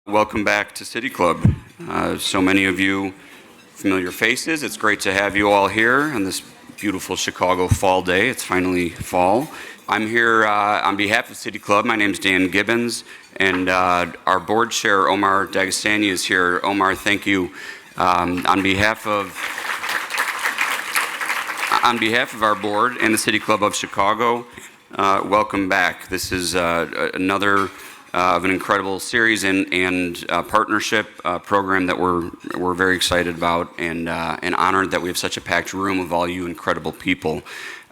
Welcome back to City Club. So many of you familiar faces. It's great to have you all here on this beautiful Chicago fall day. It's finally fall. I'm here on behalf of City Club. My name's Dan Gibbons, and our board chair, Omar Dagestani, is here. Omar, thank you. On behalf of our board and the City Club of Chicago, welcome back. This is another of an incredible series and partnership program that we're very excited about and honored that we have such a packed room of all you incredible people.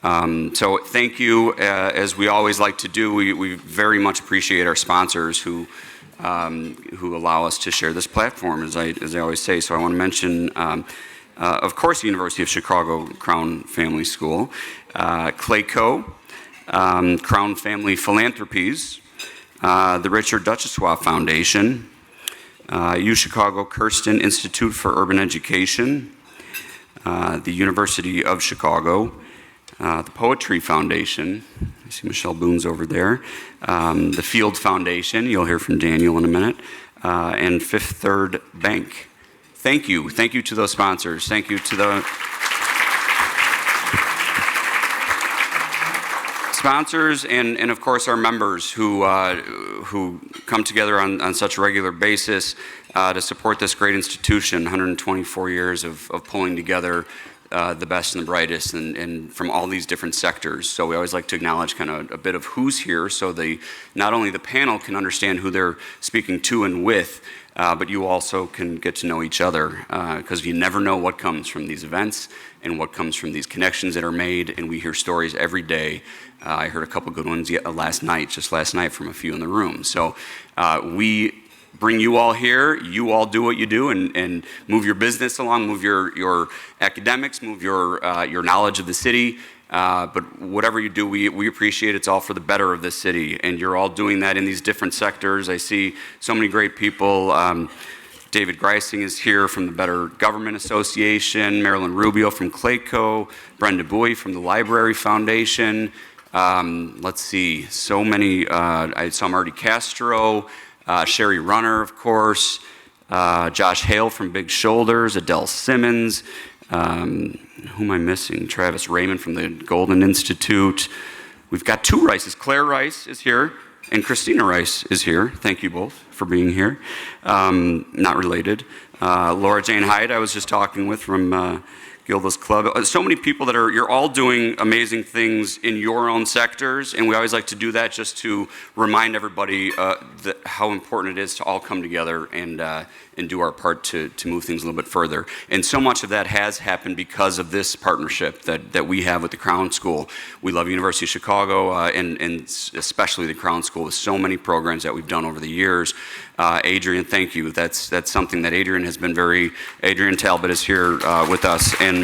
So thank you. As we always like to do, we very much appreciate our sponsors who allow us to share this platform, as I always say. So I want to mention, of course, the University of Chicago Crown Family School, Clayco, Crown Family Philanthropies, the Richard Duchossois Foundation, UChicago Kirsten Institute for Urban Education, the University of Chicago, the Poetry Foundation, I see Michelle Boone's over there, the Field Foundation, you'll hear from Daniel in a minute, and Fifth Third Bank. Thank you to those sponsors. Thank you to the sponsors and of course our members who come together on such a regular basis to support this great institution. 124 years of pulling together the best and the brightest and from all these different sectors. So we always like to acknowledge kind of a bit of who's here so not only the panel can understand who they're speaking to and with, but you also can get to know each other because you never know what comes from these events and what comes from these connections that are made, and we hear stories every day. I heard a couple good ones last night from a few in the room. So we bring you all here, you all do what you do and move your business along, move your academics, move your knowledge of the city. But whatever you do, we appreciate it's all for the better of this city. And you're all doing that in these different sectors. I see so many great people. David Greising is here from the Better Government Association, Marilyn Rubio from Clayco, Brenda Bowie from the Library Foundation. Let's see, so many, I saw Marty Castro, Sherry Runner, of course, Josh Hale from Big Shoulders, Adele Simmons, who am I missing? Travis Raymond from the Golden Institute. We've got two Rices. Claire Rice is here, and Christina Rice is here. Thank you both for being here. Not related. Laura Jane Hyde, I was just talking with from Gilda's Club. So many people you're all doing amazing things in your own sectors, and we always like to do that just to remind everybody how important it is to all come together and do our part to move things a little bit further. And so much of that has happened because of this partnership that we have with the Crown School. We love University of Chicago and especially the Crown School with so many programs that we've done over the years. Adrian, thank you. That's something that Adrian Talbot is here with us. And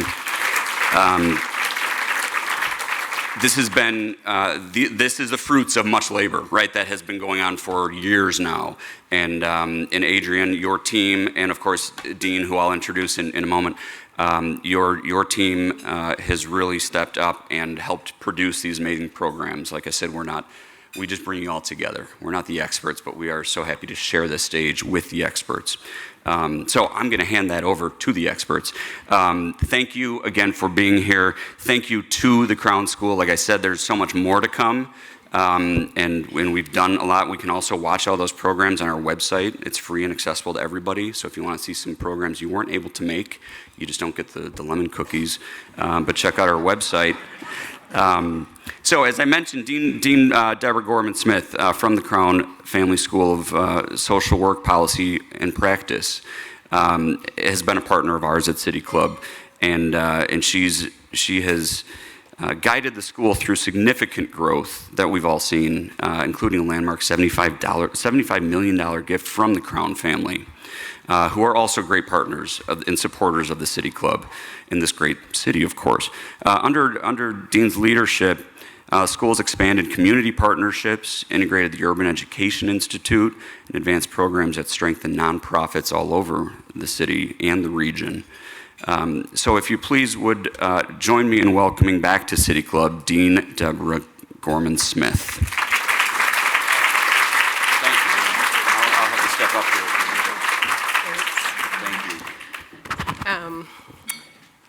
this has been, this is the fruits of much labor, right? That has been going on for years now. And Adrian, your team, and of course, Dean, who I'll introduce in a moment, your team has really stepped up and helped produce these amazing programs. Like I said, we just bring you all together. We're not the experts, but we are so happy to share this stage with the experts. So I'm going to hand that over to the experts. Thank you again for being here. Thank you to the Crown School. Like I said, there's so much more to come. And when we've done a lot, we can also watch all those programs on our website. It's free and accessible to everybody. So if you want to see some programs you weren't able to make, you just don't get the lemon cookies. But check out our website. So as I mentioned, Dean Deborah Gorman-Smith from the Crown Family School of Social Work, Policy, and Practice has been a partner of ours at City Club, and she has guided the school through significant growth that we've all seen, including a landmark $75 million gift from the Crown family, who are also great partners and supporters of the City Club in this great city, of course. Under Dean's leadership, schools expanded community partnerships, integrated the Urban Education Institute, and advanced programs that strengthen nonprofits all over the city and the region. So if you please would join me in welcoming back to City Club, Dean Deborah Gorman-Smith. Thank you. I'll have to step up here if you need it. Thank you.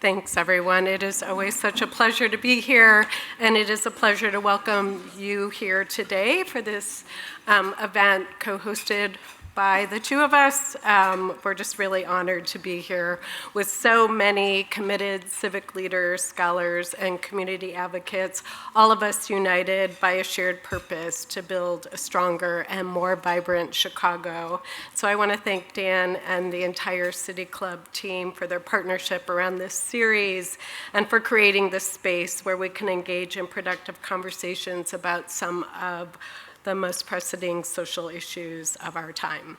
Thanks, everyone. It is always such a pleasure to be here, and it is a pleasure to welcome you here today for this event co-hosted by the two of us. We're just really honored to be here with so many committed civic leaders, scholars, and community advocates, all of us united by a shared purpose to build a stronger and more vibrant Chicago. So I want to thank Dan and the entire City Club team for their partnership around this series and for creating this space where we can engage in productive conversations about some of the most pressing social issues of our time.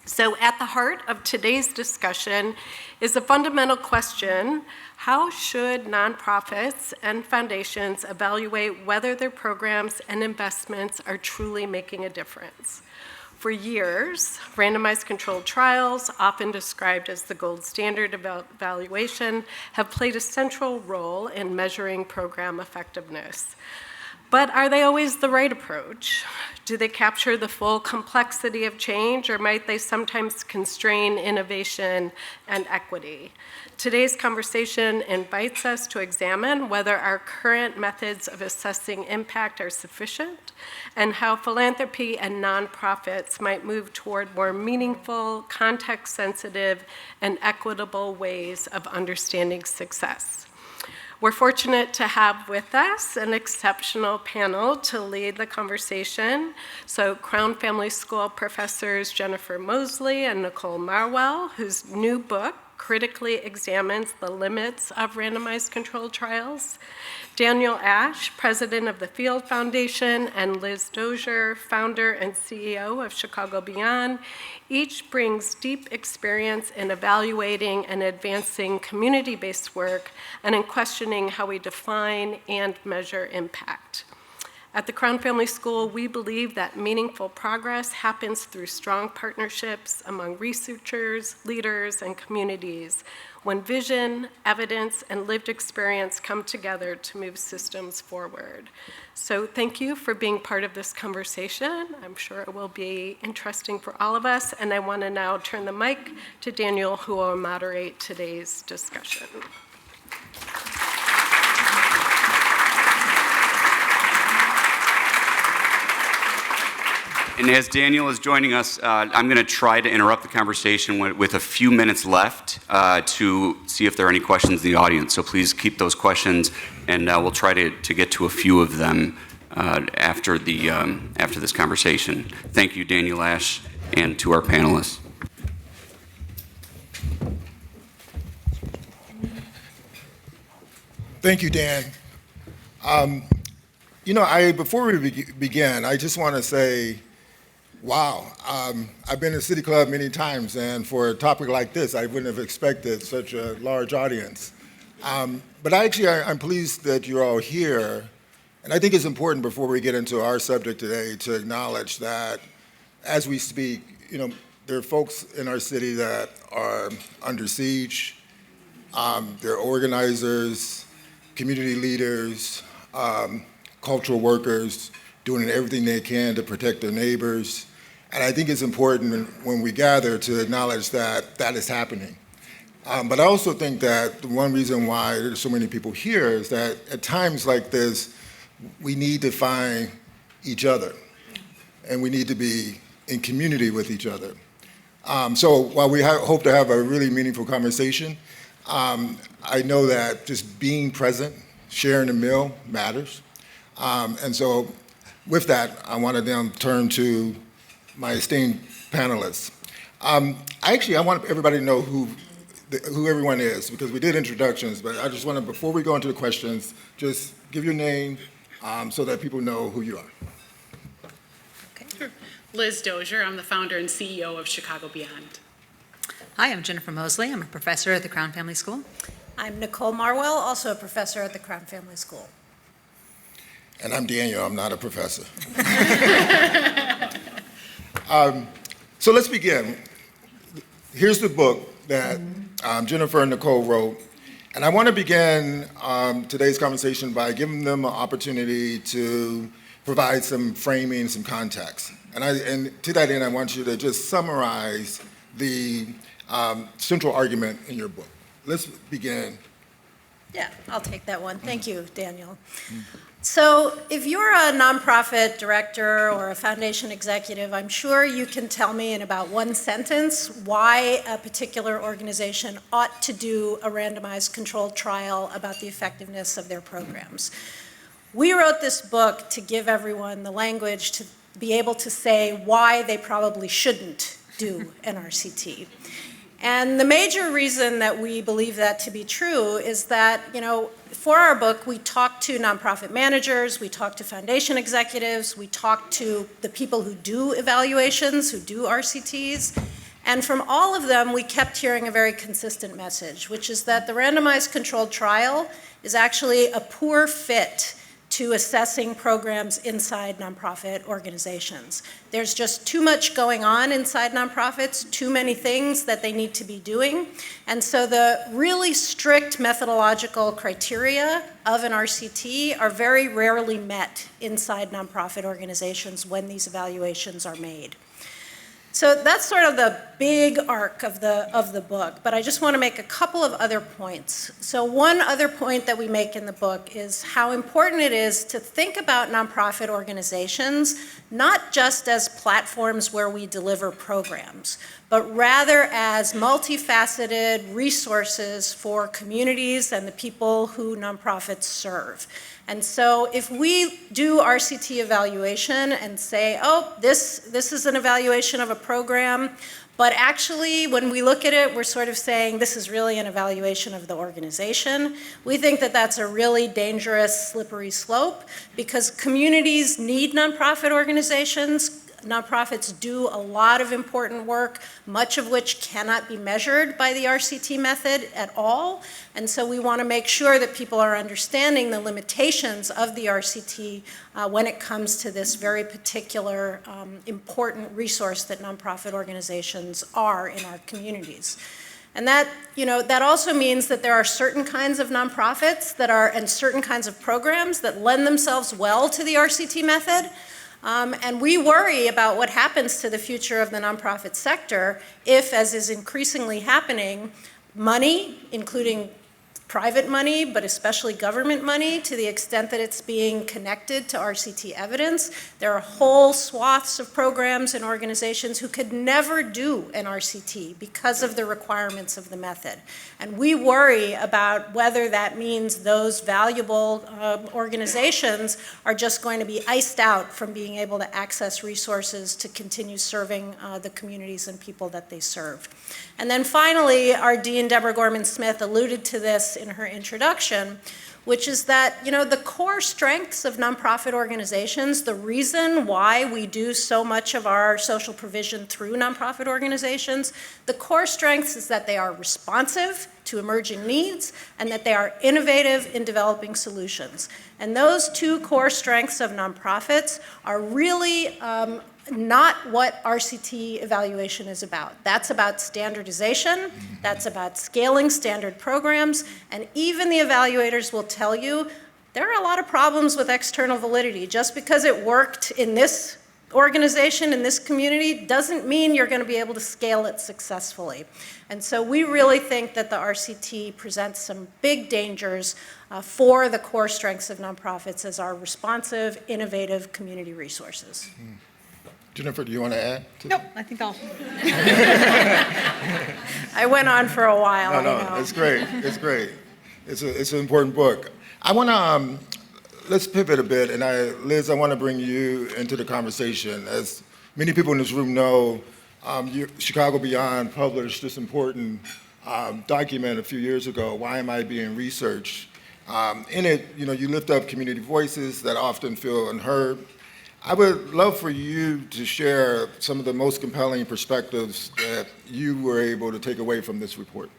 So at the heart of today's discussion is a fundamental question: how should nonprofits and foundations evaluate whether their programs and investments are truly making a difference? For years, randomized controlled trials, often described as the gold standard of evaluation, have played a central role in measuring program effectiveness. But are they always the right approach? Do they capture the full complexity of change, or might they sometimes constrain innovation and equity? Today's conversation invites us to examine whether our current methods of assessing impact are sufficient, and how philanthropy and nonprofits might move toward more meaningful, context-sensitive, and equitable ways of understanding success. We're fortunate to have with us an exceptional panel to lead the conversation. So Crown Family School professors Jennifer Mosley and Nicole Marwell, whose new book critically examines the limits of randomized controlled trials. Daniel Ash, president of the Field Foundation, and Liz Dozier, founder and CEO of Chicago Beyond, each brings deep experience in evaluating and advancing community-based work and in questioning how we define and measure impact. At the Crown Family School, we believe that meaningful progress happens through strong partnerships among researchers, leaders, and communities when vision, evidence, and lived experience come together to move systems forward. So thank you for being part of this conversation. I'm sure it will be interesting for all of us, and I want to now turn the mic to Daniel, who will moderate today's discussion. And as Daniel is joining us, I'm going to try to interrupt the conversation with a few minutes left to see if there are any questions in the audience. So please keep those questions, and we'll try to get to a few of them after this conversation. Thank you, Daniel Ash, and to our panelists. Thank you, Dan. Before we begin, I just want to say, wow, I've been to City Club many times, and for a topic like this, I wouldn't have expected such a large audience. But I'm pleased that you're all here, and I think it's important before we get into our subject today to acknowledge that as we speak, there are folks in our city that are under siege. There are organizers, community leaders, cultural workers doing everything they can to protect their neighbors. And I think it's important when we gather to acknowledge that that is happening. But I also think that the one reason why there's so many people here is that at times like this, we need to find each other, and we need to be in community with each other. So while we hope to have a really meaningful conversation, I know that just being present, sharing a meal matters. And so with that, I want to then turn to my esteemed panelists. I want everybody to know who everyone is, because we did introductions, but I just want to, before we go into the questions, just give your name so that people know who you are. Okay. Sure. Liz Dozier, I'm the founder and CEO of Chicago Beyond. Hi, I'm Jennifer Mosley. I'm a professor at the Crown Family School. I'm Nicole Marwell, also a professor at the Crown Family School. And I'm Daniel, I'm not a professor. So let's begin. Here's the book that Jennifer and Nicole wrote. And I want to begin today's conversation by giving them an opportunity to provide some framing, some context. And to that end, I want you to just summarize the central argument in your book. Let's begin. Yeah, I'll take that one. Thank you, Daniel. So if you're a nonprofit director or a foundation executive, I'm sure you can tell me in about one sentence why a particular organization ought to do a randomized controlled trial about the effectiveness of their programs. We wrote this book to give everyone the language to be able to say why they probably shouldn't do an RCT. And the major reason that we believe that to be true is that, for our book, we talked to nonprofit managers, we talked to foundation executives, we talked to the people who do evaluations, who do RCTs, and from all of them, we kept hearing a very consistent message, which is that the randomized controlled trial is actually a poor fit to assessing programs inside nonprofit organizations. There's just too much going on inside nonprofits, too many things that they need to be doing, and so the really strict methodological criteria of an RCT are very rarely met inside nonprofit organizations when these evaluations are made. So that's sort of the big arc of the book, but I just want to make a couple of other points. So one other point that we make in the book is how important it is to think about nonprofit organizations not just as platforms where we deliver programs, but rather as multifaceted resources for communities and the people who nonprofits serve. And so if we do RCT evaluation and say, oh, this is an evaluation of a program, but actually when we look at it, we're sort of saying this is really an evaluation of the organization, we think that that's a really dangerous, slippery slope because communities need nonprofit organizations. Nonprofits do a lot of important work, much of which cannot be measured by the RCT method at all. And so we want to make sure that people are understanding the limitations of the RCT when it comes to this very particular important resource that nonprofit organizations are in our communities. And that, that also means that there are certain kinds of nonprofits and certain kinds of programs that lend themselves well to the RCT method. And we worry about what happens to the future of the nonprofit sector if, as is increasingly happening, money, including private money, but especially government money, to the extent that it's being connected to RCT evidence. There are whole swaths of programs and organizations who could never do an RCT because of the requirements of the method. And we worry about whether that means those valuable organizations are just going to be iced out from being able to access resources to continue serving the communities and people that they serve. And then finally, our Dean, Deborah Gorman-Smith, alluded to this in her introduction, which is that, the core strengths of nonprofit organizations, the reason why we do so much of our social provision through nonprofit organizations, the core strengths is that they are responsive to emerging needs and that they are innovative in developing solutions. And those two core strengths of nonprofits are really not what RCT evaluation is about. That's about standardization, that's about scaling standard programs, and even the evaluators will tell you there are a lot of problems with external validity. Just because it worked in this organization, in this community, doesn't mean you're going to be able to scale it successfully. And so we really think that the RCT presents some big dangers for the core strengths of nonprofits as our responsive, innovative community resources. Jennifer, do you want to add? Nope, I think I'll. I went on for a while. No, I know. it's great. It's great. It's an important book. I want to, let's pivot a bit. And Liz, I want to bring you into the conversation. As many people in this room know, Chicago Beyond published this important document a few years ago, Why Am I Being Researched? In it, you lift up community voices that often feel unheard. I would love for you to share some of the most compelling perspectives that you were able to take away from this report.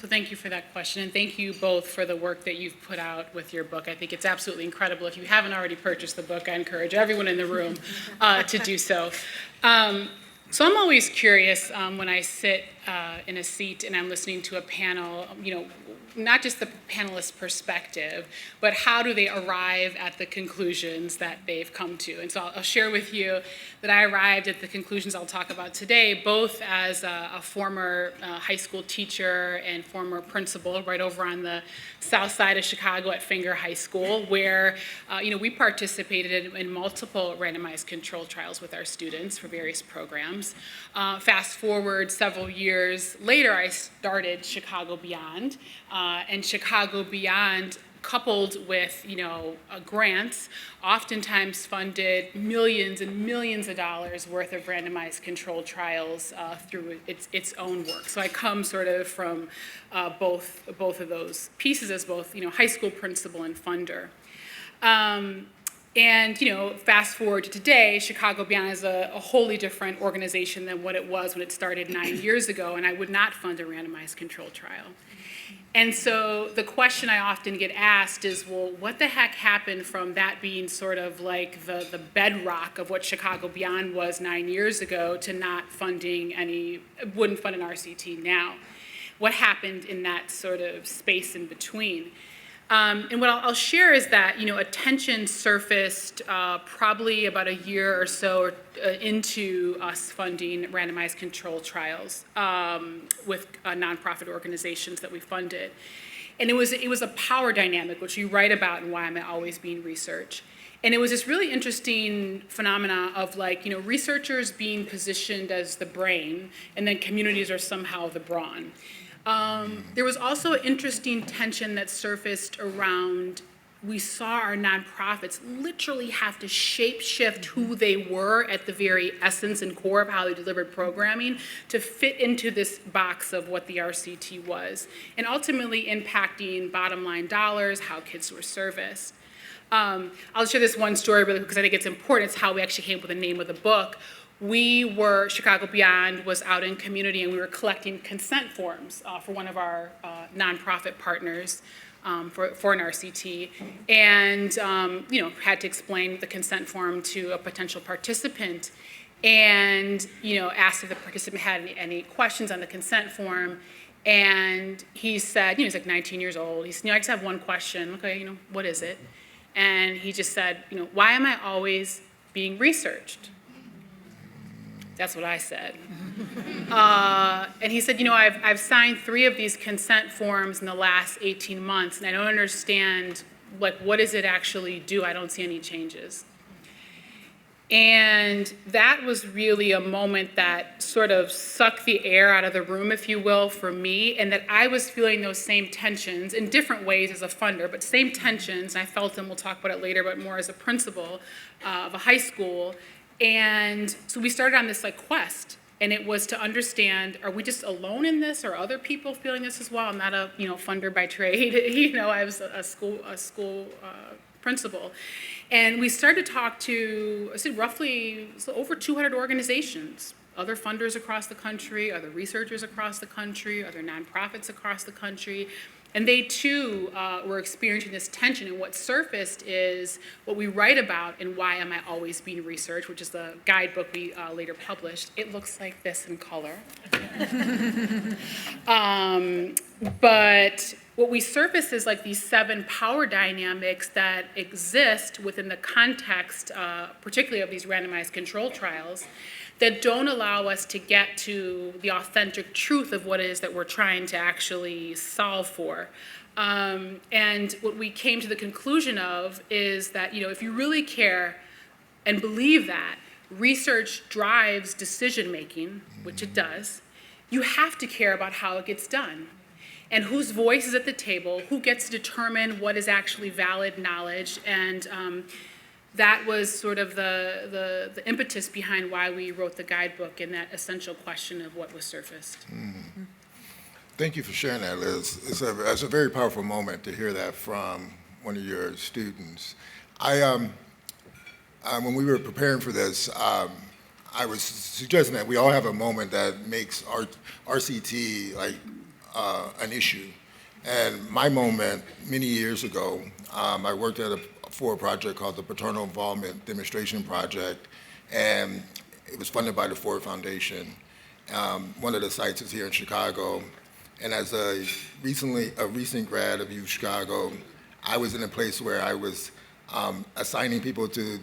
So thank you for that question, and thank you both for the work that you've put out with your book. I think it's absolutely incredible. If you haven't already purchased the book, I encourage everyone in the room to do so. So I'm always curious when I sit in a seat and I'm listening to a panel, not just the panelist perspective, but how do they arrive at the conclusions that they've come to. And so I'll share with you that I arrived at the conclusions I'll talk about today, both as a former high school teacher and former principal right over on the south side of Chicago at Finger High School, where we participated in multiple randomized control trials with our students for various programs. Fast forward several years later, I started Chicago Beyond, and Chicago Beyond, coupled with grants, oftentimes funded millions and millions of dollars worth of randomized control trials through its own work. So I come sort of from both of those pieces as both high school principal and funder. And fast forward to today, Chicago Beyond is a wholly different organization than what it was when it started 9 years ago, and I would not fund a randomized control trial. And so the question I often get asked is, well, what the heck happened from that being sort of like the bedrock of what Chicago Beyond was 9 years ago to not funding wouldn't fund an RCT now? What happened in that sort of space in between? And what I'll share is that, attention surfaced probably about a year or so into us funding randomized control trials with nonprofit organizations that we funded. And it was a power dynamic, which you write about in Why Am I Always Being Researched. And it was this really interesting phenomena of researchers being positioned as the brain, and then communities are somehow the brawn. There was also interesting tension that surfaced around, we saw our nonprofits literally have to shape-shift who they were at the very essence and core of how they delivered programming to fit into this box of what the RCT was, and ultimately impacting bottom line dollars, how kids were serviced. I'll share this one story really because I think it's important. It's how we actually came up with the name of the book. Chicago Beyond was out in community, and we were collecting consent forms for one of our nonprofit partners for an RCT, and had to explain the consent form to a potential participant, and asked if the participant had any questions on the consent form, and he said, he's like 19 years old. He said, I just have one question. Okay, what is it? And he just said, why am I always being researched? That's what I said. And he said, I've signed 3 of these consent forms in the last 18 months, and I don't understand, what does it actually do? I don't see any changes. And that was really a moment that sort of sucked the air out of the room, if you will, for me, and that I was feeling those same tensions in different ways as a funder, but same tensions, and I felt them, we'll talk about it later, but more as a principal of a high school. And so we started on this quest, and it was to understand, are we just alone in this, or are other people feeling this as well? I'm not a funder by trade. I was a school principal, and we started to talk to roughly over 200 organizations, other funders across the country, other researchers across the country, other nonprofits across the country. And they too were experiencing this tension, and what surfaced is what we write about in Why Am I Always Being Researched, which is the guidebook we later published. It looks like this in color. But what we surface is these 7 power dynamics that exist within the context, particularly of these randomized control trials, that don't allow us to get to the authentic truth of what it is that we're trying to actually solve for. And what we came to the conclusion of is that, if you really care and believe that research drives decision-making, which it does, you have to care about how it gets done. And whose voice is at the table, who gets to determine what is actually valid knowledge, and that was sort of the impetus behind why we wrote the guidebook and that essential question of what was surfaced. Mm-hmm. Thank you for sharing that, Liz. It's a very powerful moment to hear that from one of your students. When we were preparing for this, I was suggesting that we all have a moment that makes RCT an issue. And my moment, many years ago, I worked for a project called the Paternal Involvement Demonstration Project, and it was funded by the Ford Foundation. One of the sites is here in Chicago, And as a recent grad of U Chicago, I was in a place where I was assigning people to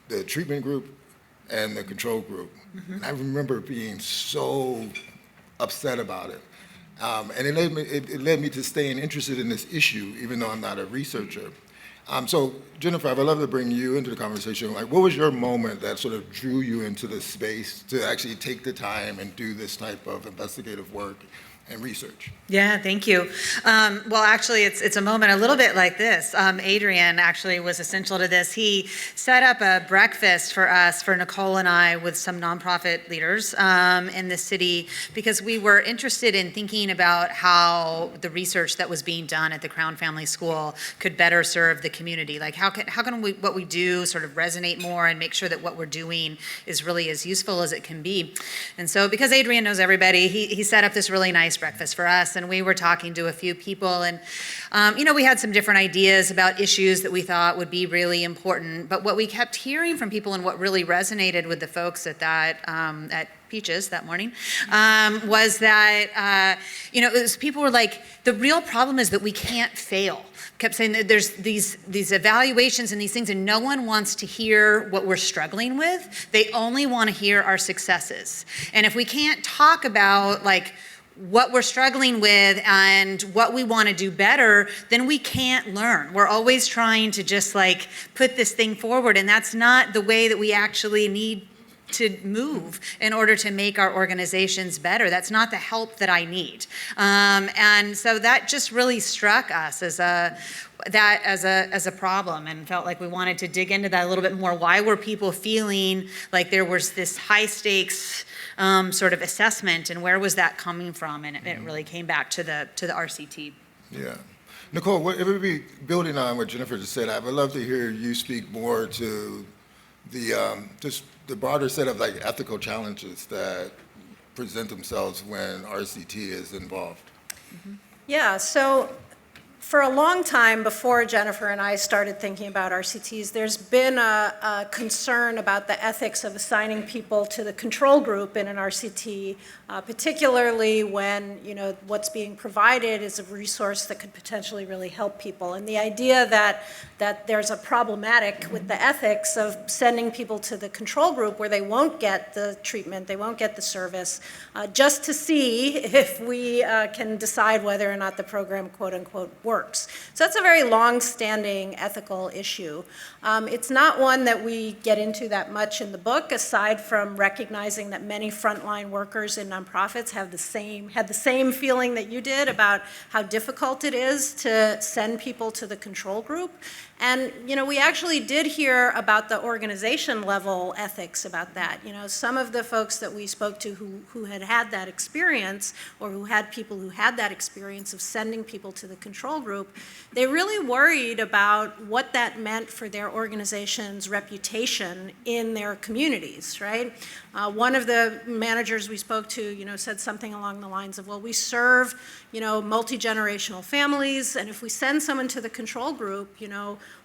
the treatment group and the control group. And I remember being so upset about it. And it led me to staying interested in this issue, even though I'm not a researcher. So Jennifer, I would love to bring you into the conversation. Like, what was your moment that sort of drew you into this space to actually take the time and do this type of investigative work and research? Yeah, thank you. Well, actually, it's a moment a little bit like this. Adrian actually was essential to this. He set up a breakfast for us, for Nicole and I, with some nonprofit leaders in the city, because we were interested in thinking about how the research that was being done at the Crown Family School could better serve the community. Like, how can what we do sort of resonate more and make sure that what we're doing is really as useful as it can be? And so, because Adrian knows everybody, he set up this really nice breakfast for us, and we were talking to a few people, and we had some different ideas about issues that we thought would be really important. But what we kept hearing from people, and what really resonated with the folks at at Peaches that morning, was that it was, people were like, the real problem is that we can't fail. Kept saying that there's these evaluations and these things, and no one wants to hear what we're struggling with. They only want to hear our successes. And if we can't talk about like what we're struggling with and what we want to do better, then we can't learn. We're always trying to just like put this thing forward, and that's not the way that we actually need to move in order to make our organizations better. That's not the help that I need. And so that just really struck us as a problem, and felt like we wanted to dig into that a little bit more. Why were people feeling like there was this high stakes sort of assessment, and where was that coming from? And it really came back to the RCT. Yeah. Nicole, if we be building on what Jennifer just said, I would love to hear you speak more to just the broader set of like ethical challenges that present themselves when RCT is involved. Yeah, so for a long time before Jennifer and I started thinking about RCTs, there's been a concern about the ethics of assigning people to the control group in an RCT, particularly when what's being provided is a resource that could potentially really help people. And the idea that there's a problematic with the ethics of sending people to the control group where they won't get the treatment, they won't get the service, just to see if we can decide whether or not the program, quote unquote, works. So that's a very long-standing ethical issue. It's not one that we get into that much in the book, aside from recognizing that many frontline workers in nonprofits had the same feeling that you did about how difficult it is to send people to the control group. And we actually did hear about the organization level ethics about that. Some of the folks that we spoke to who had that experience, or who had people who had that experience of sending people to the control group, they really worried about what that meant for their organization's reputation in their communities, right? One of the managers we spoke to, said something along the lines of, well, we serve, multi-generational families, and if we send someone to the control group,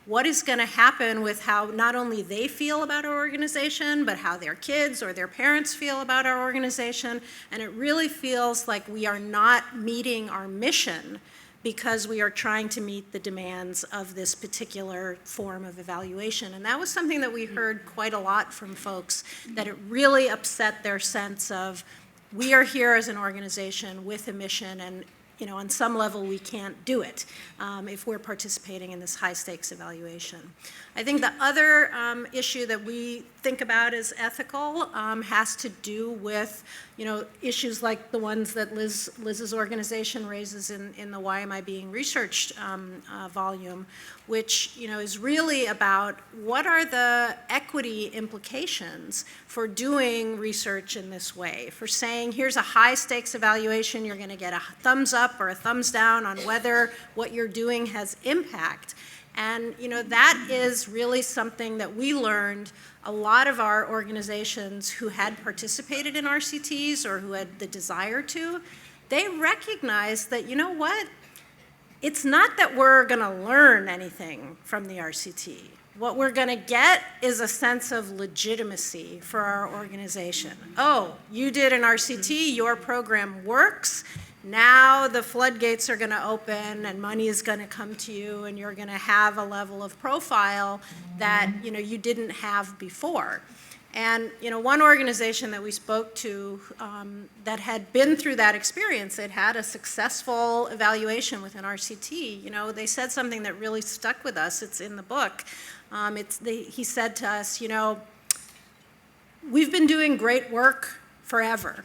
what is going to happen with how not only they feel about our organization, but how their kids or their parents feel about our organization. And it really feels like we are not meeting our mission because we are trying to meet the demands of this particular form of evaluation. And that was something that we heard quite a lot from folks, that it really upset their sense of, we are here as an organization with a mission, and on some level, we can't do it if we're participating in this high-stakes evaluation. I think the other issue that we think about as ethical has to do with, issues like the ones that Liz's organization raises in the Why Am I Being Researched volume, which, is really about what are the equity implications for doing research in this way, for saying, here's a high-stakes evaluation, you're going to get a thumbs up or a thumbs down on whether what you're doing has impact. And that is really something that we learned. A lot of our organizations who had participated in RCTs or who had the desire to, they recognized that, it's not that we're going to learn anything from the RCT. What we're going to get is a sense of legitimacy for our organization. Oh, you did an RCT, your program works. now the floodgates are going to open and money is going to come to you and you're going to have a level of profile that, you didn't have before. And, one organization that we spoke to that had been through that experience, it had a successful evaluation within RCT, they said something that really stuck with us. It's in the book. He said to us, we've been doing great work forever,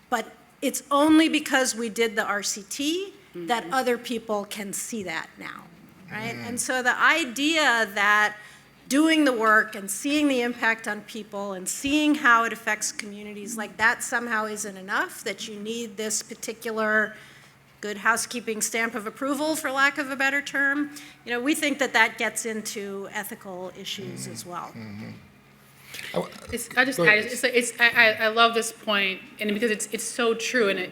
but it's only because we did the RCT that other people can see that now, right? And so the idea that doing the work and seeing the impact on people and seeing how it affects communities, like that somehow isn't enough, that you need this particular good housekeeping stamp of approval, for lack of a better term. We think that that gets into ethical issues as well. I love this point, and because it's so true, and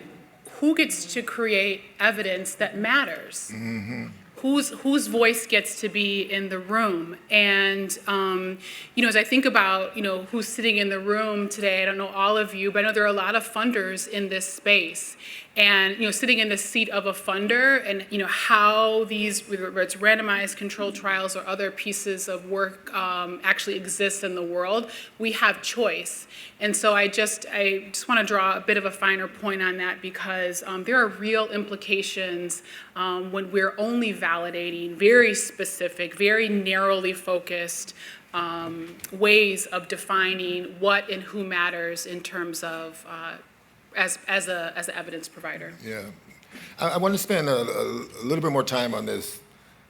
who gets to create evidence that matters? Whose voice gets to be in the room? And, as I think about, who's sitting in the room today, I don't know all of you, but I know there are a lot of funders in this space. And, sitting in the seat of a funder and, how these, whether it's randomized controlled trials or other pieces of work actually exist in the world, we have choice. And so I just want to draw a bit of a finer point on that, because there are real implications when we're only validating very specific, very narrowly focused ways of defining what and who matters in terms of as an evidence provider. Yeah. I want to spend a little bit more time on this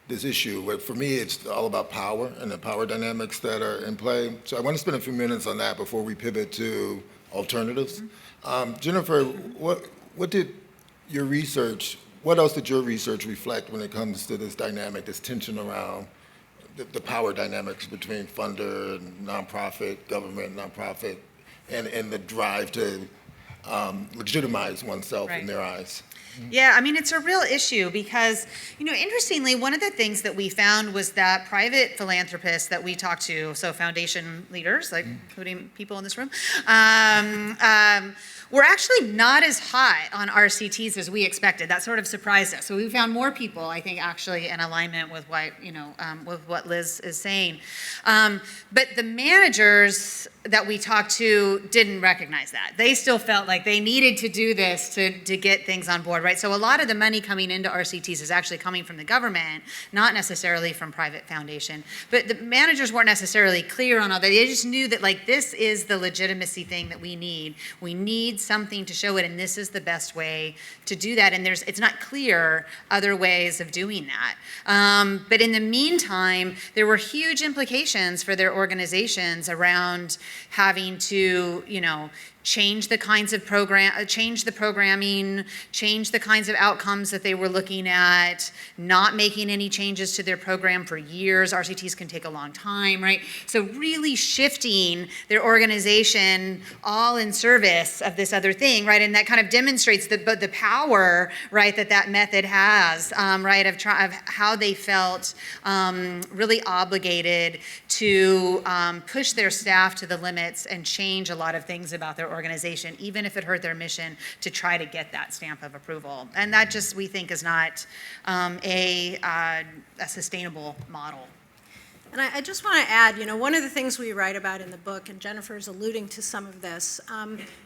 issue. Where for me, it's all about power and the power dynamics that are in play. So I want to spend a few minutes on that before we pivot to alternatives. Jennifer, what else did your research reflect when it comes to this dynamic, this tension around the power dynamics between funder, nonprofit, government, nonprofit, and the drive to legitimize oneself in their eyes? Yeah, it's a real issue because, interestingly, one of the things that we found was that private philanthropists that we talked to, so foundation leaders, like including people in this room, were actually not as high on RCTs as we expected. That sort of surprised us. So we found more people, I think, actually in alignment with what, with what Liz is saying. But the managers that we talked to didn't recognize that. They still felt like they needed to do this to get things on board, right? So a lot of the money coming into RCTs is actually coming from the government, not necessarily from private foundation. But the managers weren't necessarily clear on all that. They just knew that, like, this is the legitimacy thing that we need. We need something to show it, and this is the best way to do that. And it's not clear other ways of doing that. But in the meantime, there were huge implications for their organizations around having to, change the kinds of change the programming, change the kinds of outcomes that they were looking at, not making any changes to their program for years. RCTs can take a long time, right? So really shifting their organization all in service of this other thing, right? And that kind of demonstrates the power, right, that method has, right, of how they felt really obligated to push their staff to the limits and change a lot of things about their organization, even if it hurt their mission, to try to get that stamp of approval. And that just, we think, is not a sustainable model. And I just want to add, one of the things we write about in the book, and Jennifer's alluding to some of this,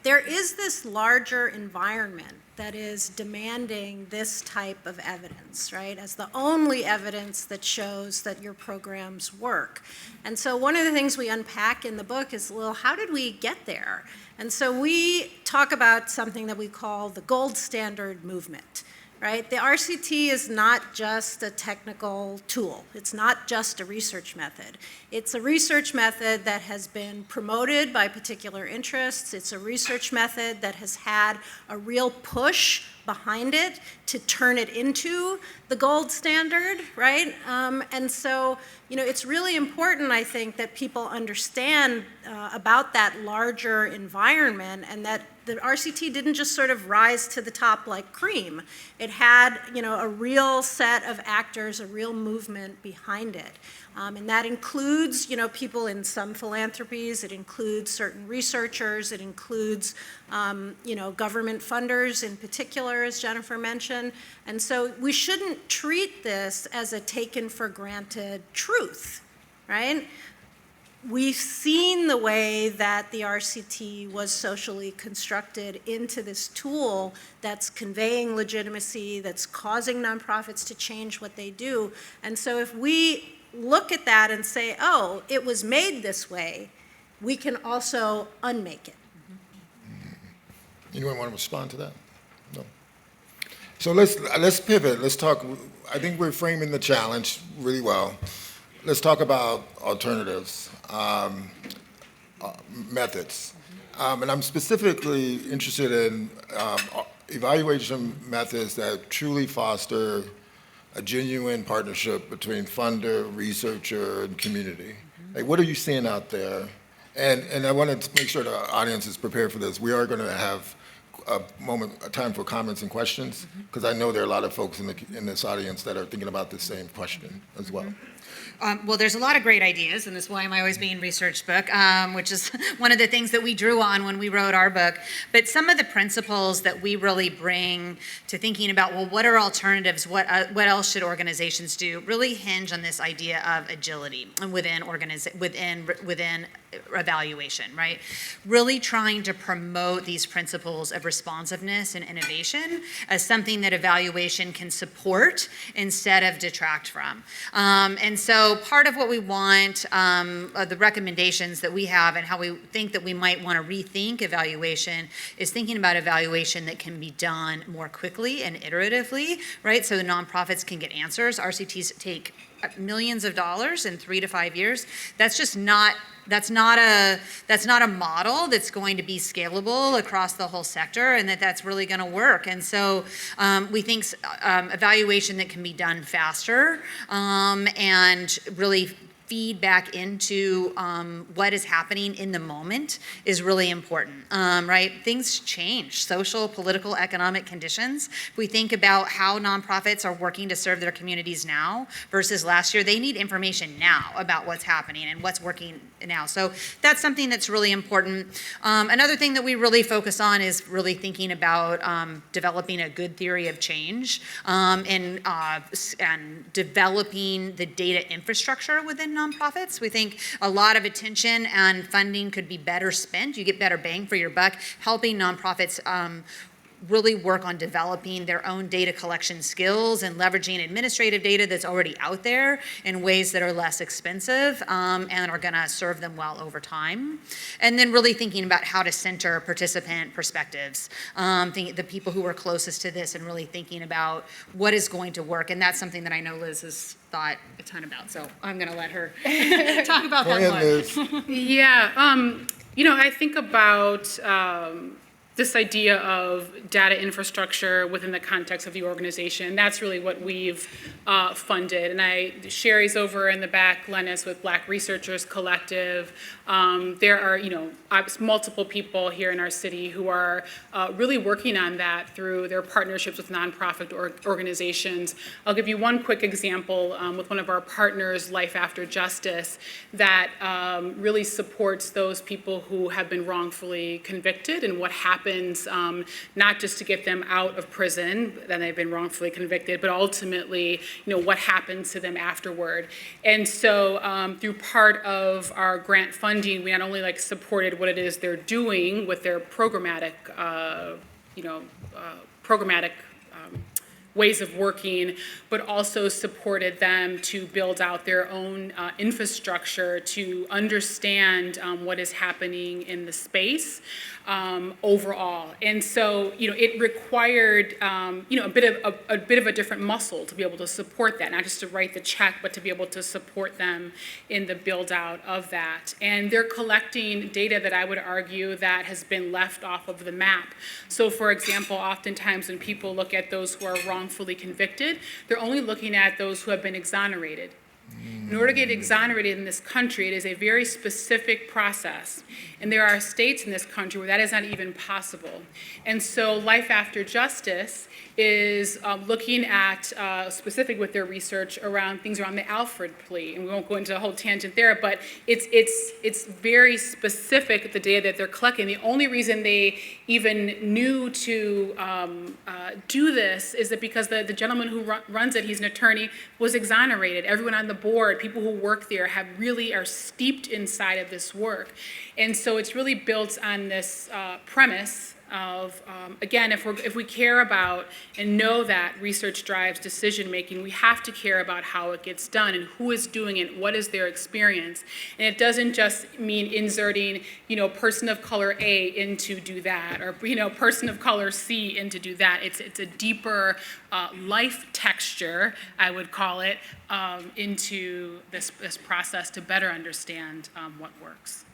there is this larger environment that is demanding this type of evidence, right, as the only evidence that shows that your programs work. And so one of the things we unpack in the book is, well, how did we get there? And so we talk about something that we call the gold standard movement. Right? The RCT is not just a technical tool. It's not just a research method. It's a research method that has been promoted by particular interests. It's a research method that has had a real push behind it to turn it into the gold standard, right? And so, it's really important, I think, that people understand about that larger environment, and that the RCT didn't just sort of rise to the top like cream. It had, a real set of actors, a real movement behind it. And that includes, people in some philanthropies, it includes certain researchers, it includes, government funders in particular, as Jennifer mentioned. And so we shouldn't treat this as a taken for granted truth, right? We've seen the way that the RCT was socially constructed into this tool that's conveying legitimacy, that's causing nonprofits to change what they do. And so if we look at that and say, oh, it was made this way, we can also unmake it. Anyone want to respond to that? No. So let's pivot. Let's talk. I think we're framing the challenge really well. Let's talk about alternatives, methods. And I'm specifically interested in evaluation methods that truly foster a genuine partnership between funder, researcher, and community. Like, what are you seeing out there? And I wanted to make sure the audience is prepared for this. We are going to have a time for comments and questions, because I know there are a lot of folks in this audience that are thinking about the same question as well. Well, there's a lot of great ideas, and this is why I'm always being research book, which is one of the things that we drew on when we wrote our book. But some of the principles that we really bring to thinking about, well, what are alternatives? What else should organizations do? Really hinge on this idea of agility within evaluation, right? Really trying to promote these principles of responsiveness and innovation as something that evaluation can support instead of detract from. And so part of what we want, the recommendations that we have and how we think that we might want to rethink evaluation is thinking about evaluation that can be done more quickly and iteratively, right? So the nonprofits can get answers. RCTs take millions of dollars in 3 to 5 years. That's not a model that's going to be scalable across the whole sector, and that's really going to work. And so we think evaluation that can be done faster and really feed back into what is happening in the moment is really important, right? Things change, social, political, economic conditions. If we think about how nonprofits are working to serve their communities now versus last year, they need information now about what's happening and what's working now. So that's something that's really important. Another thing that we really focus on is really thinking about developing a good theory of change and developing the data infrastructure within nonprofits. We think a lot of attention and funding could be better spent. You get better bang for your buck helping nonprofits really work on developing their own data collection skills and leveraging administrative data that's already out there in ways that are less expensive and are going to serve them well over time. And then really thinking about how to center participant perspectives, the people who are closest to this, and really thinking about what is going to work. And that's something that I know Liz has thought a ton about, so I'm going to let her talk about that one. Yeah, I think about this idea of data infrastructure within the context of the organization. That's really what we've funded. And Sherry's over in the back, Lennis, with Black Researchers Collective. There are, multiple people here in our city who are really working on that through their partnerships with nonprofit organizations. I'll give you one quick example with one of our partners, Life After Justice, that really supports those people who have been wrongfully convicted and what happens, not just to get them out of prison, then they've been wrongfully convicted, but ultimately, what happens to them afterward. And so through part of our grant funding, we not only supported what it is they're doing with their programmatic ways of working, but also supported them to build out their own infrastructure to understand what is happening in the space overall. And so, it required, a bit of a different muscle to be able to support that, not just to write the check, but to be able to support them in the build out of that. And they're collecting data that I would argue that has been left off of the map. So for example, oftentimes when people look at those who are wrongfully convicted, they're only looking at those who have been exonerated. In order to get exonerated in this country, it is a very specific process. And there are states in this country where that is not even possible. And so Life After Justice is looking at, specific with their research around things around the Alford plea. And we won't go into a whole tangent there, but it's very specific, the data that they're collecting. The only reason they even knew to do this is that because the gentleman who runs it, he's an attorney, was exonerated. Everyone on the board, people who work there, are steeped inside of this work. And so it's really built on this premise of, again, if we care about and know that research drives decision making, we have to care about how it gets done and who is doing it, what is their experience. And it doesn't just mean inserting, person of color A into do that, or person of color C into do that. It's a deeper life texture, I would call it, into this process to better understand what works.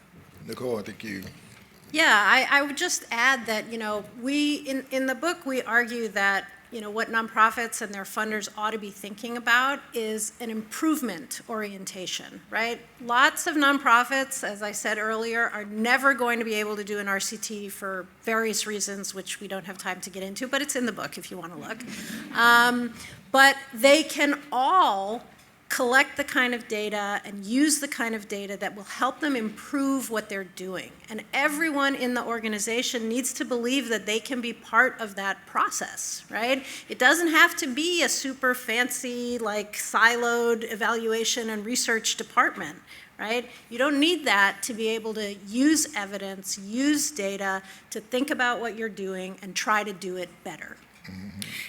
Nicole, I think you. Yeah, I would just add that, we, in the book, we argue that, what nonprofits and their funders ought to be thinking about is an improvement orientation, right? Lots of nonprofits, as I said earlier, are never going to be able to do an RCT for various reasons, which we don't have time to get into, but it's in the book if you want to look. But they can all collect the kind of data and use the kind of data that will help them improve what they're doing. And everyone in the organization needs to believe that they can be part of that process, right? It doesn't have to be a super fancy, siloed evaluation and research department, right? You don't need that to be able to use evidence, use data to think about what you're doing and try to do it better.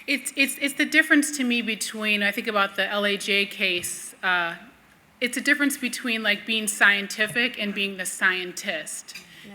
It's the difference to me between, I think about the LAJ case, it's a difference between being scientific and being the scientist. Yeah.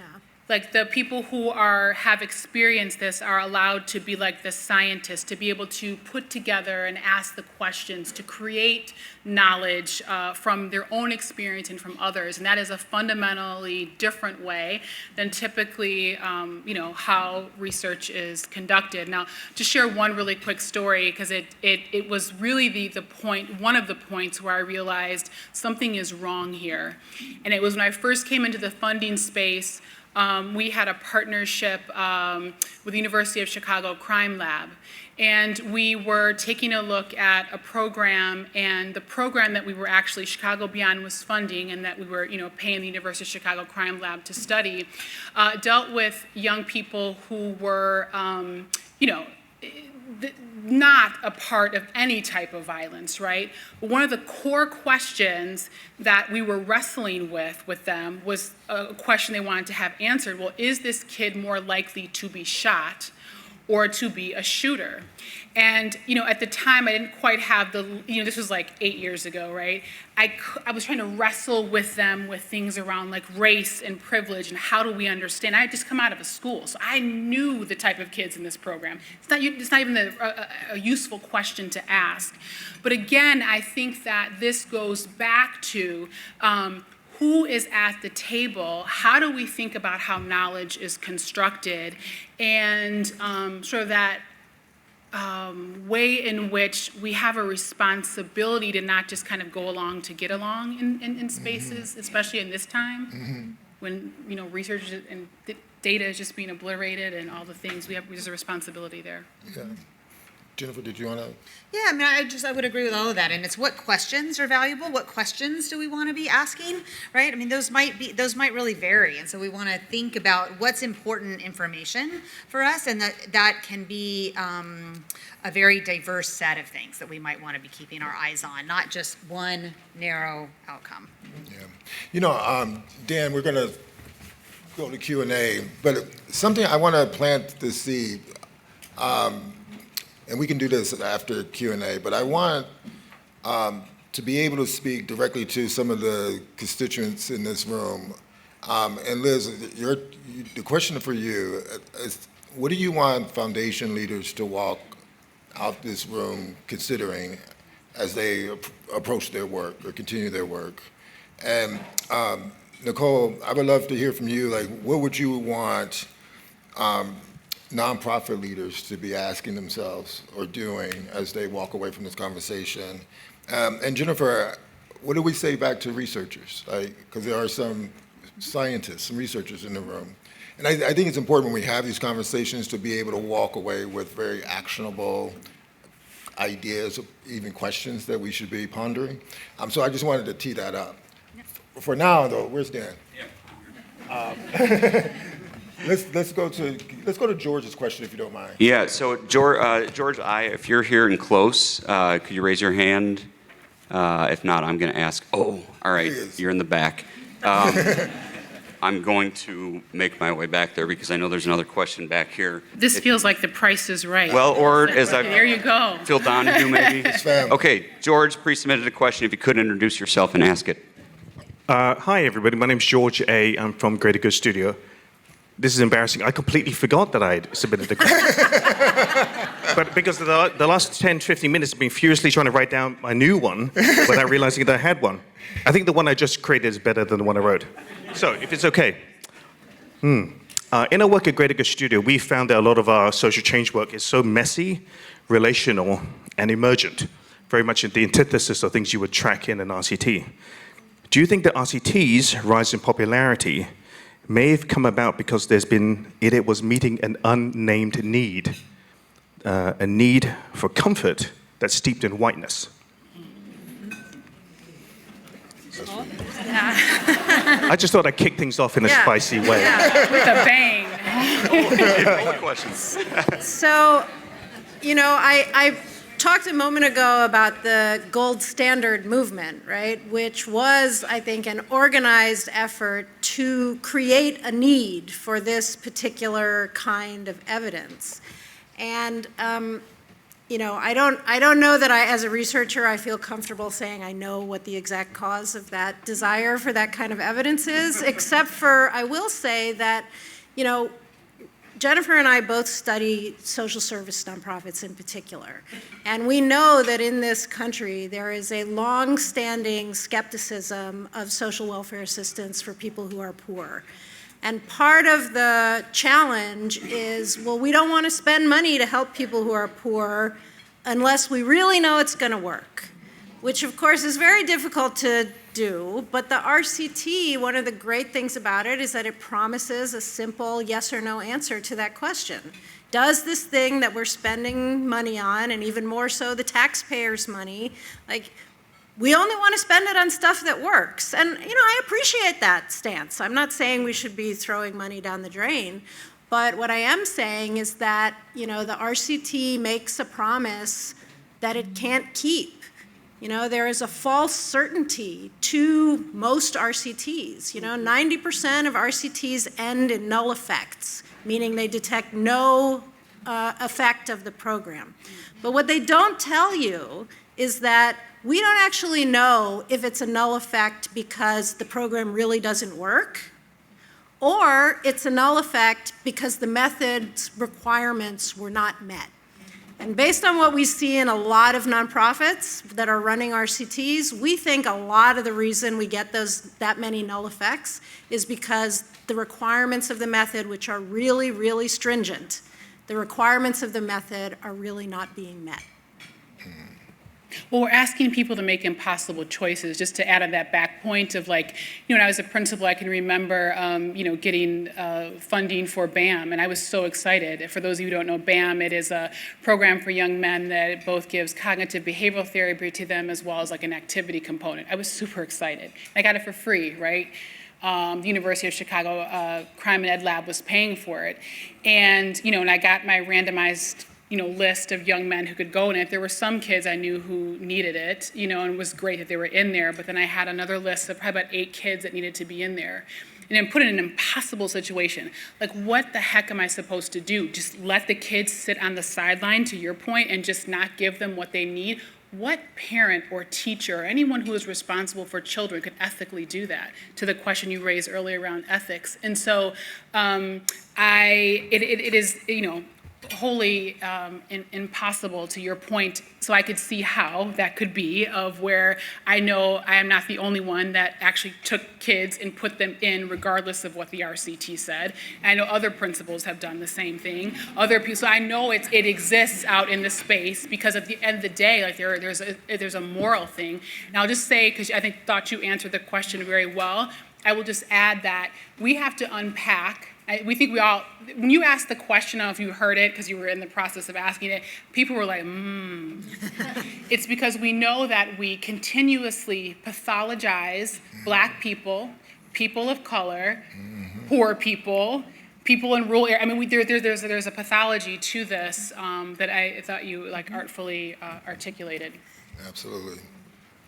The people who have experienced this are allowed to be the scientists, to be able to put together and ask the questions, to create knowledge from their own experience and from others. And that is a fundamentally different way than typically, how research is conducted. Now, to share one really quick story, because it was really the point, one of the points where I realized something is wrong here. And it was when I first came into the funding space. We had a partnership with the University of Chicago Crime Lab, and we were taking a look at a program, and the program that we were actually, Chicago Beyond was funding, and that we were, paying the University of Chicago Crime Lab to study, dealt with young people who were, not a part of any type of violence, right? But one of the core questions that we were wrestling with them was a question they wanted to have answered. Well, is this kid more likely to be shot or to be a shooter? And, at the time, I didn't quite have this was 8 years ago, right? I was trying to wrestle with them with things around race and privilege and how do we understand. I had just come out of a school, so I knew the type of kids in this program. It's not even a useful question to ask. But again, I think that this goes back to who is at the table, how do we think about how knowledge is constructed, and sort of that way in which we have a responsibility to not just kind of go along to get along in spaces, especially in this time, when research and data is just being obliterated and all the things. There's a responsibility there. Yeah. Jennifer, did you want to? Yeah, I would agree with all of that. And it's what questions are valuable. What questions do we want to be asking, right? Those might really vary. And so we want to think about what's important information for us, and that can be a very diverse set of things that we might want to be keeping our eyes on, not just one narrow outcome. Yeah. Dan, we're going to go to Q&A, but something I want to plant the seed. And we can do this after Q&A, but I want to be able to speak directly to some of the constituents in this room. And Liz, the question for you is, what do you want foundation leaders to walk out this room considering as they approach their work or continue their work? And Nicole, I would love to hear from you, what would you want nonprofit leaders to be asking themselves or doing as they walk away from this conversation? And Jennifer, what do we say back to researchers? Because there are some scientists, some researchers in the room. And I think it's important when we have these conversations to be able to walk away with very actionable ideas, even questions that we should be pondering. So I just wanted to tee that up. For now, though, where's Dan? Let's go to George's question, if you don't mind. Yeah, so George, if you're here and close, could you raise your hand? If not, I'm going to ask. Oh, all right, you're in the back. I'm going to make my way back there because I know there's another question back here. This feels like The Price is Right. Well, or as I There you go. Phil Donahue, maybe. It's family. Okay, George pre-submitted a question. If you could introduce yourself and ask it. Hi, everybody. My name's George A. I'm from Greater Good Studio. This is embarrassing. I completely forgot that I'd submitted the question. But because the last 10, 15 minutes I've been furiously trying to write down my new one without realizing that I had one. I think the one I just created is better than the one I wrote. So, if it's okay. In our work at Greater Good Studio, we found that a lot of our social change work is so messy, relational, and emergent, very much in the antithesis of things you would track in an RCT. Do you think that RCT's rise in popularity may have come about because it was meeting an unnamed need, a need for comfort that's steeped in whiteness? I just thought I'd kick things off in a spicy way. Yeah, with a bang. More questions. So, I talked a moment ago about the gold standard movement, right? Which was, I think, an organized effort to create a need for this particular kind of evidence. And, I don't know that as a researcher, I feel comfortable saying I know what the exact cause of that desire for that kind of evidence is, except for I will say that, Jennifer and I both study social service nonprofits in particular. And we know that in this country, there is a long-standing skepticism of social welfare assistance for people who are poor. And part of the challenge is, well, we don't want to spend money to help people who are poor unless we really know it's going to work, which of course is very difficult to do. But the RCT, one of the great things about it is that it promises a simple yes or no answer to that question. Does this thing that we're spending money on, and even more so the taxpayers' money, we only want to spend it on stuff that works. And, I appreciate that stance. I'm not saying we should be throwing money down the drain. But what I am saying is that, the RCT makes a promise that it can't keep. There is a false certainty to most RCTs. 90% of RCTs end in null effects, meaning they detect no effect of the program. But what they don't tell you is that we don't actually know if it's a null effect because the program really doesn't work, or it's a null effect because the method's requirements were not met. And based on what we see in a lot of nonprofits that are running RCTs, we think a lot of the reason we get that many null effects is because the requirements of the method, which are really, really stringent, the requirements of the method are really not being met. Well, we're asking people to make impossible choices. Just to add on that back point of when I was a principal, I can remember, getting funding for BAM, and I was so excited. For those of you who don't know BAM, it is a program for young men that both gives cognitive behavioral therapy to them as well as an activity component. I was super excited. I got it for free, right? The University of Chicago Crime and Ed Lab was paying for it, and and I got my randomized list of young men who could go in it. There were some kids I knew who needed it, and it was great that they were in there, but then I had another list of probably about 8 kids that needed to be in there. And then put in an impossible situation. What the heck am I supposed to do? Just let the kids sit on the sideline, to your point, and just not give them what they need? What parent or teacher or anyone who is responsible for children could ethically do that, to the question you raised earlier around ethics? And so it is, wholly impossible, to your point. So I could see how that could be, of where I know I am not the only one that actually took kids and put them in regardless of what the RCT said. And I know other principals have done the same thing. Other people, so I know it exists out in the space, because at the end of the day, like there's a moral thing. And I'll just say, because I thought you answered the question very well, I will just add that we have to unpack. We think we all, when you asked the question, I don't know if you heard it because you were in the process of asking it, people were like, It's because we know that we continuously pathologize Black people, people of color, poor people, people in rural areas. I mean, there's a pathology to this that I thought you artfully articulated. Absolutely.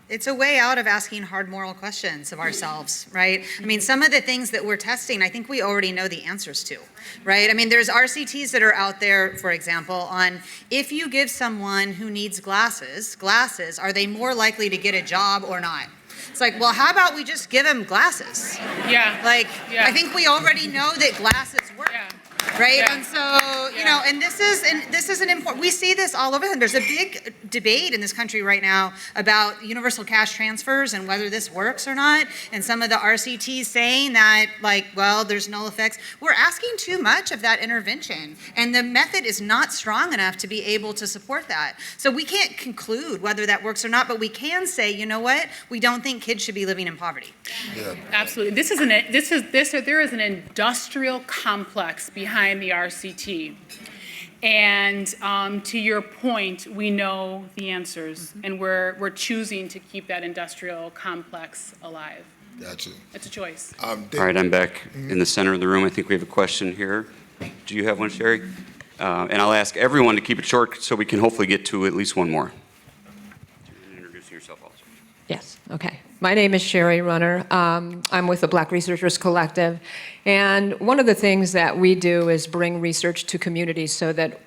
It's a way out of asking hard moral questions of ourselves, right? I mean, some of the things that we're testing, I think we already know the answers to, right? I mean, there's RCTs that are out there, for example, on if you give someone who needs glasses, are they more likely to get a job or not? It's like, well, how about we just give them glasses? Yeah. I think we already know that glasses work. Yeah. Right, Yeah. and so and this is an important. We see this all over. There's a big debate in this country right now about universal cash transfers and whether this works or not. And some of the RCTs saying that, there's null effects. We're asking too much of that intervention, and the method is not strong enough to be able to support that. So we can't conclude whether that works or not, but we can say, you know what? We don't think kids should be living in poverty. Yeah. Absolutely. There is an industrial complex behind the RCT. And to your point, we know the answers, and we're choosing to keep that industrial complex alive. Gotcha. It's a choice. All right, I'm back in the center of the room. I think we have a question here. Do you have one, Sherry? And I'll ask everyone to keep it short so we can hopefully get to at least one more. Introducing yourself also. Yes, okay. My name is Sherry Runner. I'm with the Black Researchers Collective. And one of the things that we do is bring research to communities so that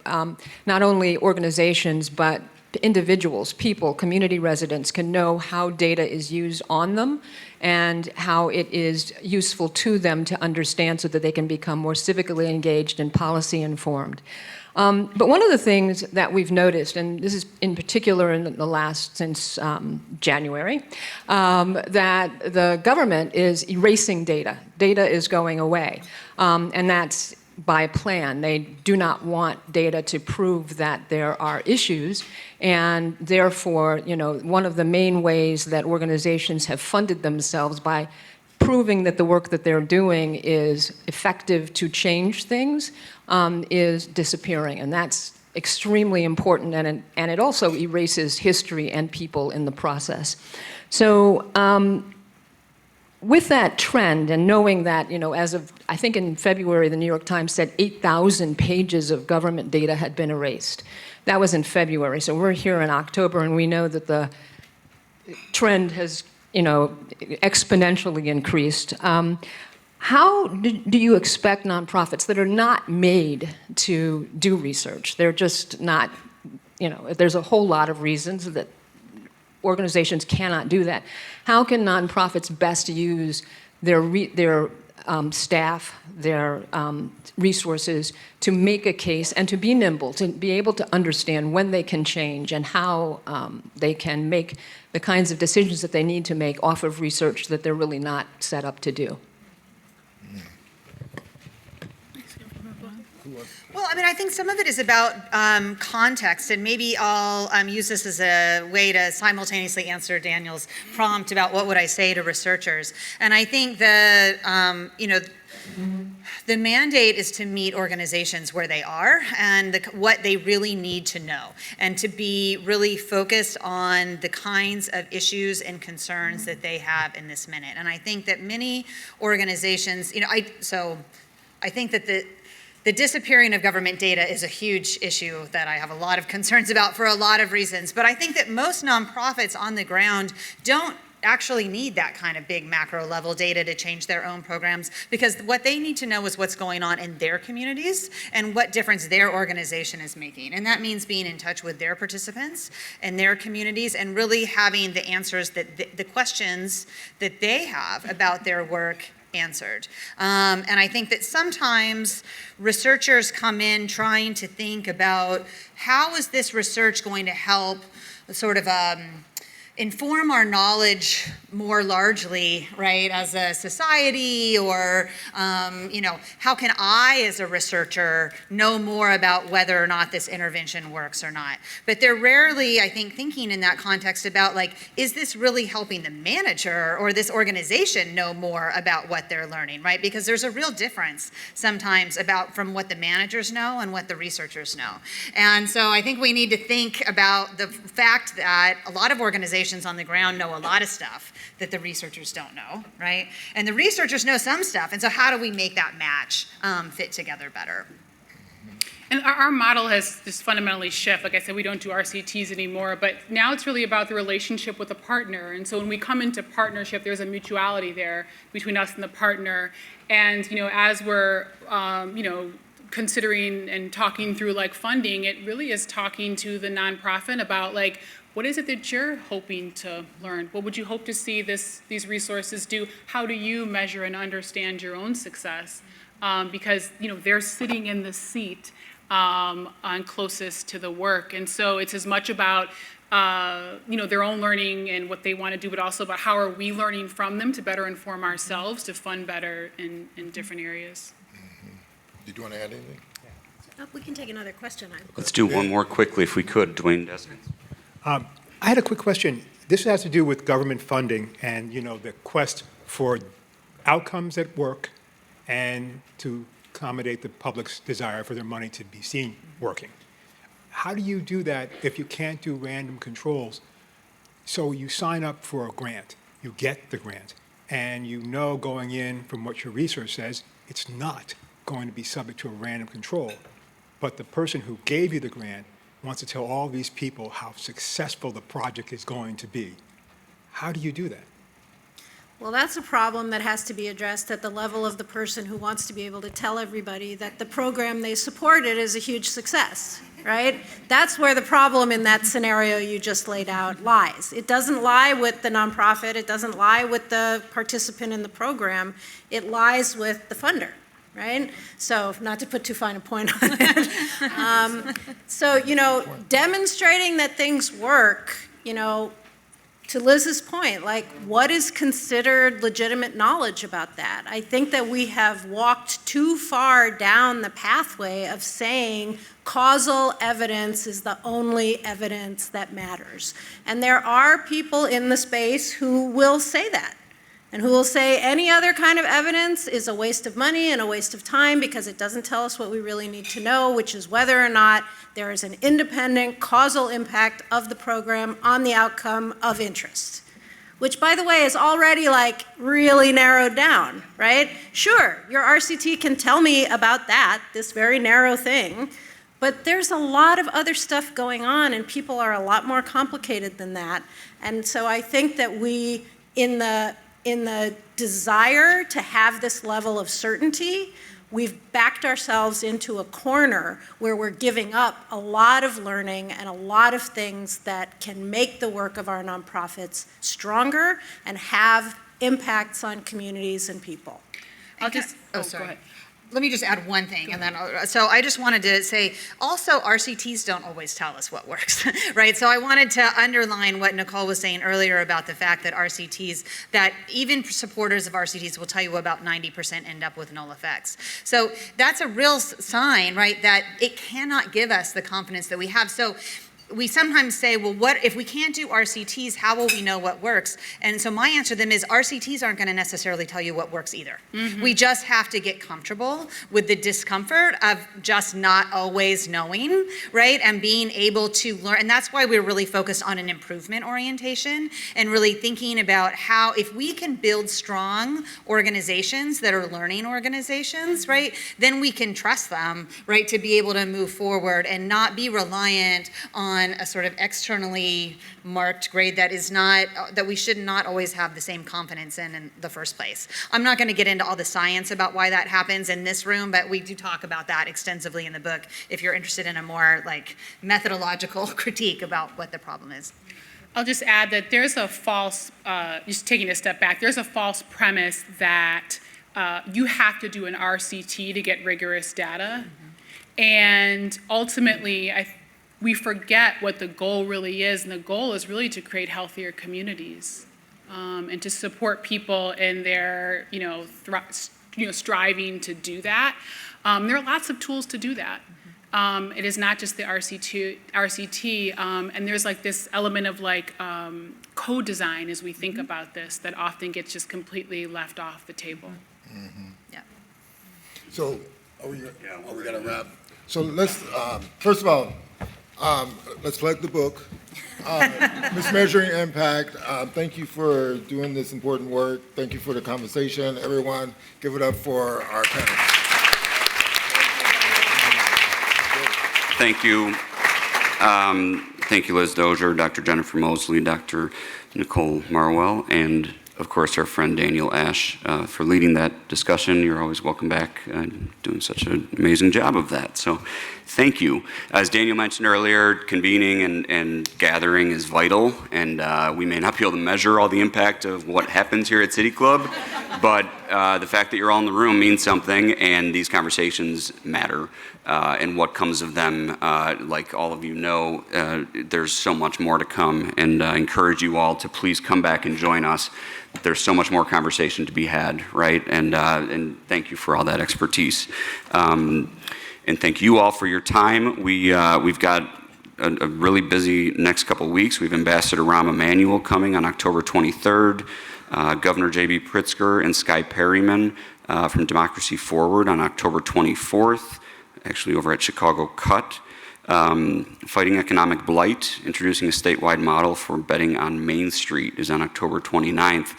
not only organizations, but individuals, people, community residents can know how data is used on them and how it is useful to them to understand so that they can become more civically engaged and policy informed. But one of the things that we've noticed, and this is in particular in the last, since January, that the government is erasing data. Data is going away, and that's by plan. They do not want data to prove that there are issues, and therefore, one of the main ways that organizations have funded themselves by proving that the work that they're doing is effective to change things is disappearing, and that's extremely important, and it also erases history and people in the process. So with that trend, and knowing that, as of, I think in February, the New York Times said 8,000 pages of government data had been erased. That was in February, so we're here in October, and we know that the trend has exponentially increased. How do you expect nonprofits that are not made to do research? They're just not, there's a whole lot of reasons that organizations cannot do that. How can nonprofits best use their staff, their resources to make a case and to be nimble, to be able to understand when they can change and how they can make the kinds of decisions that they need to make off of research that they're really not set up to do? Well, I mean, I think some of it is about context, and maybe I'll use this as a way to simultaneously answer Daniel's prompt about what would I say to researchers. And I think the mandate is to meet organizations where they are and what they really need to know, and to be really focused on the kinds of issues and concerns that they have in this minute. And I think that many organizations, I think that the disappearing of government data is a huge issue that I have a lot of concerns about for a lot of reasons. But I think that most nonprofits on the ground don't actually need that kind of big macro level data to change their own programs, because what they need to know is what's going on in their communities and what difference their organization is making. And that means being in touch with their participants and their communities and really having the answers that the questions that they have about their work answered. And I think that sometimes researchers come in trying to think about how is this research going to help sort of inform our knowledge more largely, right, as a society, or, how can I, as a researcher, know more about whether or not this intervention works or not? But they're rarely, I think, thinking in that context about, like, is this really helping the manager or this organization know more about what they're learning, right? Because there's a real difference sometimes from what the managers know and what the researchers know. And so I think we need to think about the fact that a lot of organizations on the ground know a lot of stuff that the researchers don't know, right? And the researchers know some stuff, and so how do we make that match fit together better? And our model has just fundamentally shifted. Like I said, we don't do RCTs anymore, but now it's really about the relationship with a partner. And so when we come into partnership, there's a mutuality there between us and the partner. And as we're considering and talking through like funding, it really is talking to the nonprofit about like, what is it that you're hoping to learn? What would you hope to see these resources do? How do you measure and understand your own success? Because they're sitting in the seat on closest to the work, and so it's as much about their own learning and what they want to do, but also about how are we learning from them to better inform ourselves to fund better in different areas. Mm-hmm. Did you want to add anything? We can take another question. Let's do one more quickly if we could, Dwayne Desmond. I had a quick question. This has to do with government funding and, the quest for outcomes at work and to accommodate the public's desire for their money to be seen working. How do you do that if you can't do random controls? So you sign up for a grant, you get the grant, and going in from what your research says, it's not going to be subject to a random control. But the person who gave you the grant wants to tell all these people how successful the project is going to be. How do you do that? Well, that's a problem that has to be addressed at the level of the person who wants to be able to tell everybody that the program they supported is a huge success, right? That's where the problem in that scenario you just laid out lies. It doesn't lie with the nonprofit. It doesn't lie with the participant in the program. It lies with the funder. Right? So, not to put too fine a point on it. Demonstrating that things work, to Liz's point, like, what is considered legitimate knowledge about that? I think that we have walked too far down the pathway of saying causal evidence is the only evidence that matters. And there are people in the space who will say that. And who will say any other kind of evidence is a waste of money and a waste of time because it doesn't tell us what we really need to know, which is whether or not there is an independent causal impact of the program on the outcome of interest. Which, by the way, is already like really narrowed down, right? Sure, your RCT can tell me about that, this very narrow thing, but there's a lot of other stuff going on and people are a lot more complicated than that. And so I think that we, in the desire to have this level of certainty, we've backed ourselves into a corner where we're giving up a lot of learning and a lot of things that can make the work of our nonprofits stronger and have impacts on communities and people. I'll just, Go go ahead. Let me just add one thing, and then, so I just wanted to say, also RCTs don't always tell us what works, right? So I wanted to underline what Nicole was saying earlier about the fact that RCTs, that even supporters of RCTs will tell you about 90% end up with null effects. So that's a real sign, right, that it cannot give us the confidence that we have. So we sometimes say, well, what if we can't do RCTs, how will we know what works? And so my answer to them is RCTs aren't going to necessarily tell you what works either. Mm-hmm. We just have to get comfortable with the discomfort of just not always knowing, right? And being able to learn. And that's why we're really focused on an improvement orientation and really thinking about how, if we can build strong organizations that are learning organizations, right, then we can trust them, right, to be able to move forward and not be reliant on a sort of externally marked grade that is not, that we should not always have the same confidence in the first place. I'm not going to get into all the science about why that happens in this room, but we do talk about that extensively in the book if you're interested in a more like methodological critique about what the problem is. I'll just add that there's a false, just taking a step back, there's a false premise that you have to do an RCT to get rigorous data. And ultimately, we forget what the goal really is, and the goal is really to create healthier communities and to support people in their, striving to do that. There are lots of tools to do that. It is not just the RCT, and there's like this element of like co-design as we think about this that often gets just completely left off the table. Yeah. So, are we gonna wrap? So let's, first of all, let's plug the book. Mismeasuring Impact, thank you for doing this important work. Thank you for the conversation. Everyone, give it up for our panel. Thank you. Thank you, Liz Dozier, Dr. Jennifer Mosley, Dr. Nicole Marwell, and of course our friend Daniel Ash for leading that discussion. You're always welcome back and doing such an amazing job of that. So thank you. As Daniel mentioned earlier, convening and gathering is vital, and we may not be able to measure all the impact of what happens here at City Club, but the fact that you're all in the room means something, and these conversations matter. And what comes of them, like all of you know, there's so much more to come, and I encourage you all to please come back and join us. There's so much more conversation to be had, right? And thank you for all that expertise. And thank you all for your time. We've got a really busy next couple of weeks. We have Ambassador Rahm Emanuel coming on October 23rd, Governor J.B. Pritzker and Skye Perryman from Democracy Forward on October 24th, actually over at Chicago Cut. Fighting Economic Blight, introducing a statewide model for betting on Main Street is on October 29th.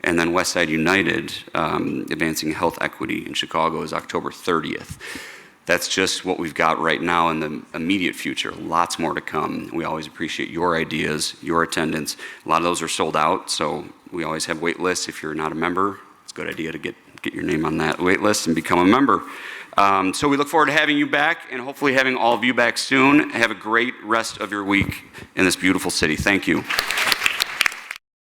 And then Westside United, advancing health equity in Chicago is October 30th. That's just what we've got right now in the immediate future. Lots more to come. We always appreciate your ideas, your attendance. A lot of those are sold out, so we always have wait lists. If you're not a member, it's a good idea to get your name on that wait list and become a member. So we look forward to having you back and hopefully having all of you back soon. Have a great rest of your week in this beautiful city. Thank you.